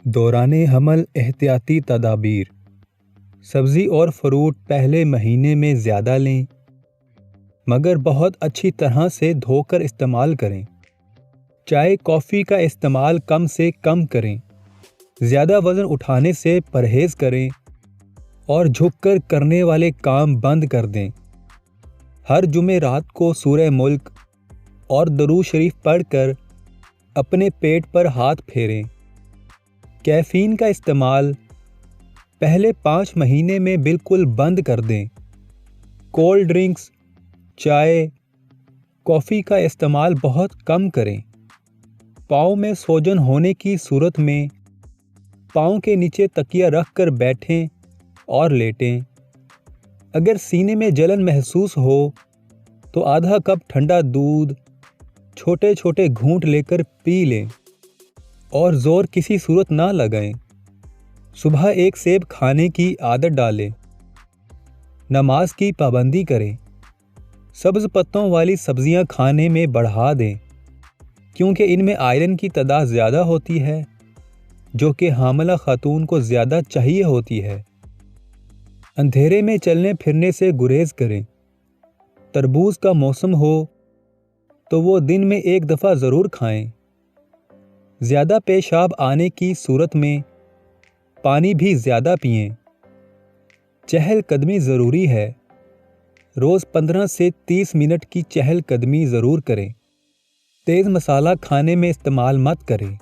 دوران حمل احتیاطی تدابیر۔ سبزی اور فروٹ پہلے مہینے میں زیادہ لیں، مگر بہت اچھی طرح سے دھو کر استعمال کریں۔ چائے کافی کا استعمال کم سے کم کریں۔ زیادہ وزن اٹھانے سے پرہیز کریں اور جھک کر کرنے والے کام بند کر دیں۔ ہر جمعرات کو سورہ ملک اور درود شریف پڑھ کر اپنے پیٹ پر ہاتھ پھیریں۔ کیفین کا استعمال پہلے 5 مہینے میں بالکل بند کر دیں۔ کولڈ ڈرنکس، چائے، کافی کا استعمال بہت کم کریں۔ پاؤں میں سوجن ہونے کی صورت میں پاؤں کے نیچے تکیہ رکھ کر بیٹھیں اور لیٹیں۔ اگر سینے میں جلن محسوس ہو تو آدھا کپ ٹھنڈا دودھ چھوٹے چھوٹے گھونٹ لے کر پی لیں اور زور کسی صورت نہ لگائیں۔ صبح ایک سیب کھانے کی عادت ڈالیں۔ نماز کی پابندی کریں۔ سبز پتوں والی سبزیاں کھانے میں بڑھا دیں، کیونکہ ان میں آئرن کی تعداد زیادہ ہوتی ہے، جو کہ حاملہ خاتون کو زیادہ چاہیے ہوتی ہے۔ اندھیرے میں چلنے پھرنے سے گریز کریں۔ تربوز کا موسم ہو تو وہ دن میں ایک دفعہ ضرور کھائیں۔ زیادہ پیشاب آنے کی صورت میں پانی بھی زیادہ پئیں۔ چہل قدمی ضروری ہے۔ روز 15 سے 30 منٹ کی چہل قدمی ضرور کریں۔ تیز مسالہ کھانے میں استعمال مت کریں۔